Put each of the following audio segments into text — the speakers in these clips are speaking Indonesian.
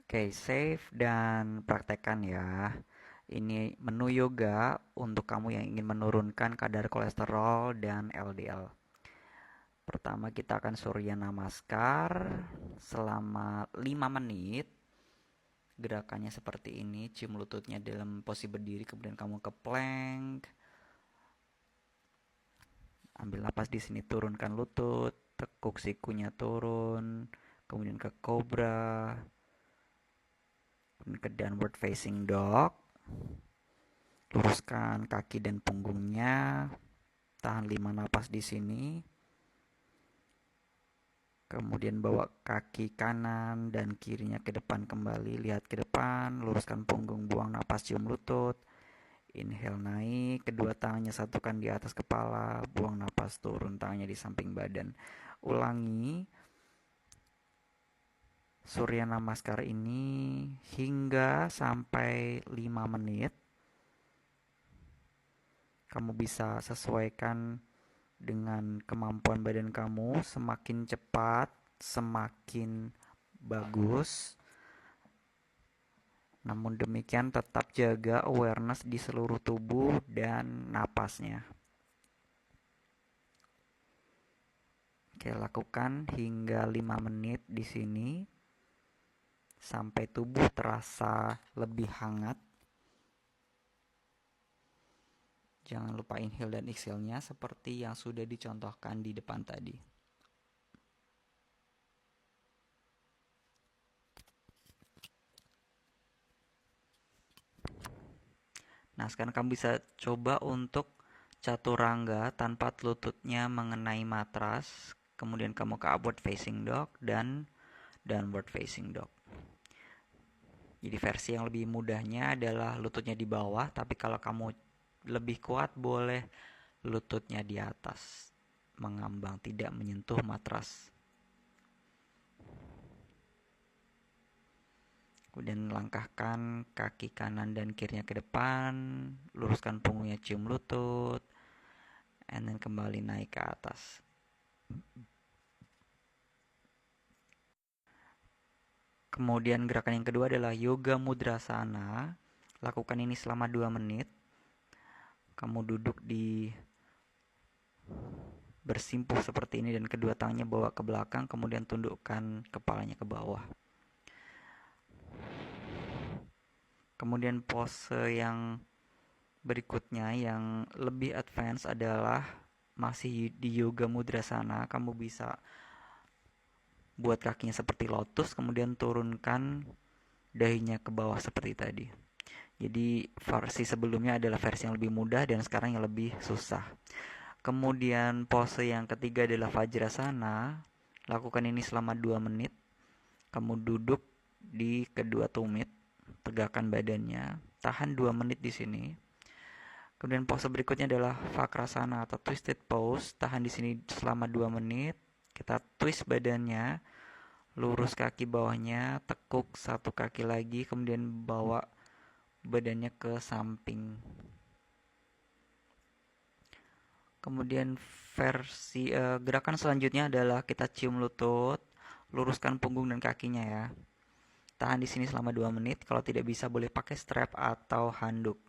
Oke, save dan praktekkan ya. Ini menu yoga untuk kamu yang ingin menurunkan kadar kolesterol dan LDL. Pertama kita akan Surya Namaskar selama 5 menit. Gerakannya seperti ini, cium lututnya dalam posisi berdiri, kemudian kamu ke plank. Ambil napas di sini, turunkan lutut, tekuk sikunya turun, kemudian ke cobra, kemudian ke downward facing dog. Luruskan kaki dan punggungnya, tahan 5 napas di sini. Kemudian bawa kaki kanan dan kirinya ke depan kembali, lihat ke depan, luruskan punggung, buang napas, cium lutut. Inhale naik, kedua tangannya satukan di atas kepala, buang napas, turun tangannya di samping badan. Ulangi Surya Namaskar ini hingga sampai 5 menit. Kamu bisa sesuaikan dengan kemampuan badan kamu, semakin cepat semakin bagus. Namun demikian tetap jaga awareness di seluruh tubuh dan napasnya. Oke, lakukan hingga 5 menit di sini sampai tubuh terasa lebih hangat. Jangan lupa inhale dan exhale-nya seperti yang sudah dicontohkan di depan tadi. Nah, sekarang kamu bisa coba untuk chaturanga tanpa lututnya mengenai matras. Kemudian kamu ke upward facing dog dan downward facing dog. Jadi versi yang lebih mudahnya adalah lututnya di bawah, tapi kalau kamu lebih kuat boleh lututnya di atas, mengambang tidak menyentuh matras. Kemudian langkahkan kaki kanan dan kirinya ke depan, luruskan punggungnya, cium lutut, and then kembali naik ke atas. Kemudian gerakan yang kedua adalah yoga mudrasana. Lakukan ini selama 2 menit. Kamu duduk di bersimpuh seperti ini dan kedua tangannya bawa ke belakang, kemudian tundukkan kepalanya ke bawah. Kemudian pose yang berikutnya yang lebih advance adalah masih di yoga mudrasana. Kamu bisa buat kakinya seperti lotus, kemudian turunkan dahinya ke bawah seperti tadi. Jadi versi sebelumnya adalah versi yang lebih mudah dan sekarang yang lebih susah. Kemudian pose yang ketiga adalah Vajrasana. Lakukan ini selama 2 menit. Kamu duduk di kedua tumit, tegakkan badannya, tahan 2 menit di sini. Kemudian pose berikutnya adalah Vakrasana atau twisted pose. Tahan di sini selama 2 menit. Kita twist badannya, lurus kaki bawahnya, tekuk satu kaki lagi, kemudian bawa badannya ke samping. Kemudian versi gerakan selanjutnya adalah kita cium lutut, luruskan punggung dan kakinya ya. Tahan di sini selama 2 menit. Kalau tidak bisa boleh pakai strap atau handuk.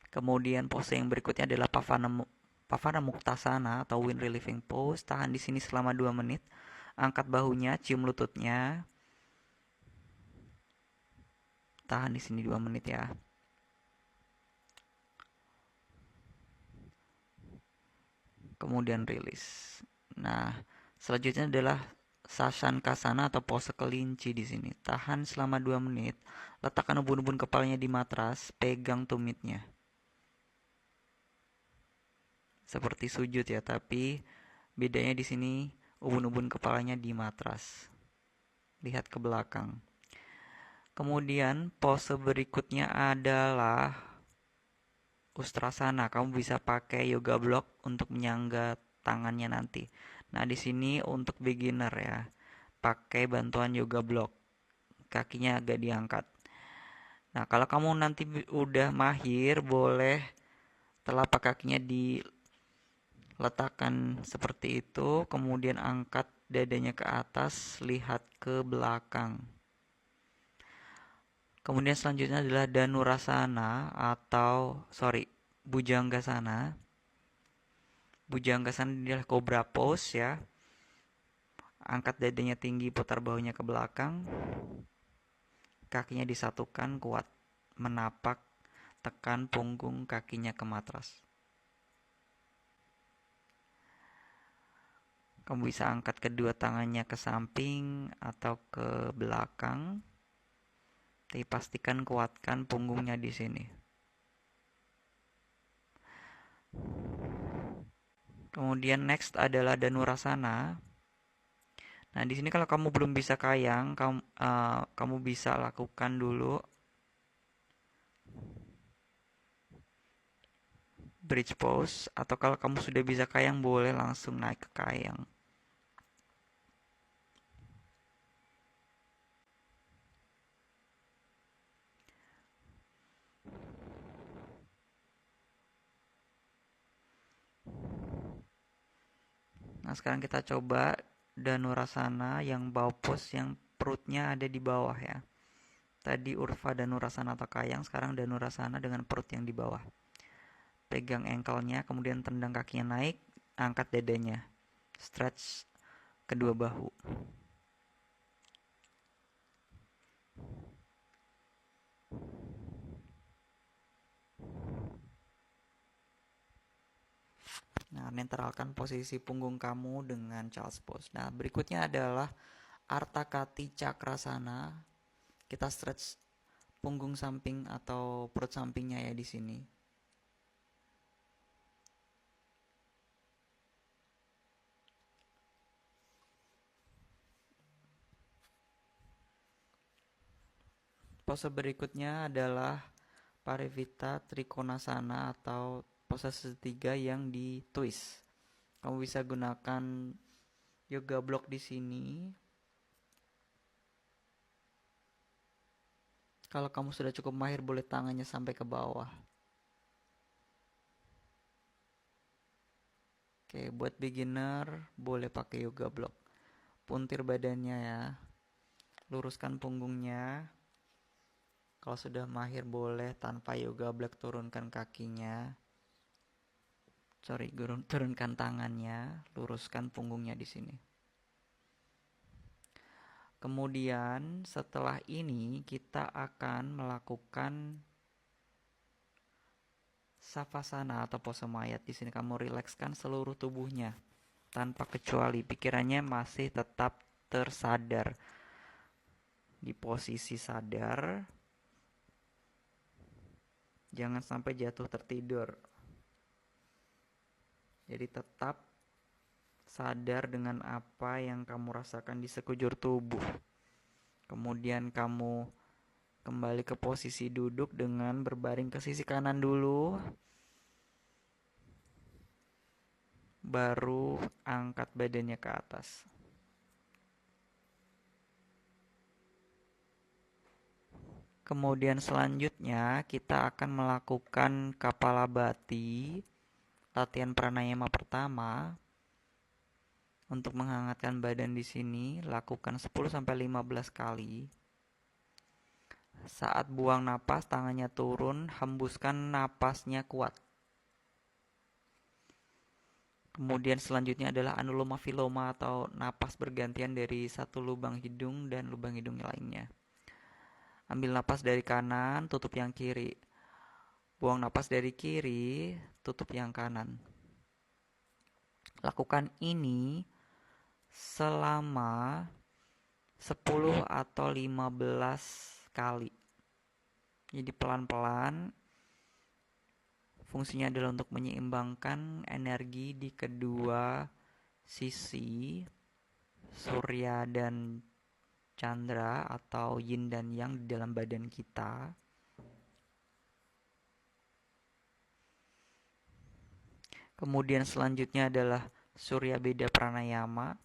Kemudian pose yang berikutnya adalah Pavana Muktasana atau Wind Relieving Pose. Tahan di sini selama 2 menit. Angkat bahunya, cium lututnya. Tahan di sini 2 menit ya. Kemudian rilis. Nah, selanjutnya adalah Sasankasana atau pose kelinci di sini. Tahan selama 2 menit. Letakkan ubun-ubun kepalanya di matras, pegang tumitnya. Seperti sujud ya, tapi bedanya di sini ubun-ubun kepalanya di matras. Lihat ke belakang. Kemudian pose berikutnya adalah Ustrasana. Kamu bisa pakai yoga block untuk menyangga tangannya nanti. Nah, di sini untuk beginner ya. Pakai bantuan yoga block. Kakinya agak diangkat. Nah, kalau kamu nanti udah mahir, boleh telapak kakinya Letakkan seperti itu, kemudian angkat dadanya ke atas, lihat ke belakang. Kemudian selanjutnya adalah Dhanurasana atau Bujanggasana. Bujanggasana adalah Cobra Pose ya. Angkat dadanya tinggi, putar bahunya ke belakang. Kakinya disatukan kuat, menapak, tekan punggung kakinya ke matras. Kamu bisa angkat kedua tangannya ke samping atau ke belakang. Tapi pastikan kuatkan punggungnya di sini. Kemudian next adalah Dhanurasana. Nah, di sini kalau kamu belum bisa kayang, kamu bisa lakukan dulu bridge pose, atau kalau kamu sudah bisa kayang boleh langsung naik ke kayang. Nah, sekarang kita coba Dhanurasana yang bow pose yang perutnya ada di bawah ya. Tadi Urva Dhanurasana atau kayang, sekarang Dhanurasana dengan perut yang di bawah. Pegang ankle-nya, kemudian tendang kakinya naik, angkat dadanya. Stretch kedua bahu. Nah, netralkan posisi punggung kamu dengan child's pose. Nah, berikutnya adalah Artakati Cakrasana. Kita stretch punggung samping atau perut sampingnya ya di sini. Pose berikutnya adalah Parivita Trikonasana atau pose segitiga yang di twist. Kamu bisa gunakan yoga block di sini. Kalau kamu sudah cukup mahir, boleh tangannya sampai ke bawah. Oke, buat beginner boleh pakai yoga block. Puntir badannya ya. Luruskan punggungnya. Kalau sudah mahir boleh tanpa yoga block turunkan kakinya. Turunkan tangannya, luruskan punggungnya di sini. Kemudian setelah ini kita akan melakukan Savasana atau pose mayat. Di sini kamu rilekskan seluruh tubuhnya tanpa kecuali, pikirannya masih tetap tersadar di posisi sadar. Jangan sampai jatuh tertidur. Jadi tetap sadar dengan apa yang kamu rasakan di sekujur tubuh. Kemudian kamu kembali ke posisi duduk dengan berbaring ke sisi kanan dulu. Baru angkat badannya ke atas. Kemudian selanjutnya kita akan melakukan Kapalabhati, latihan pranayama pertama. Untuk menghangatkan badan di sini, lakukan 10-15 kali. Saat buang napas, tangannya turun, hembuskan napasnya kuat. Kemudian selanjutnya adalah Anuloma Viloma atau napas bergantian dari satu lubang hidung dan lubang hidung lainnya. Ambil napas dari kanan, tutup yang kiri. Buang napas dari kiri, tutup yang kanan. Lakukan ini selama 10 atau 15 kali. Jadi pelan-pelan. Fungsinya adalah untuk menyeimbangkan energi di kedua sisi, Surya dan Chandra atau Yin dan Yang di dalam badan kita. Kemudian selanjutnya adalah Surya Beda Pranayama.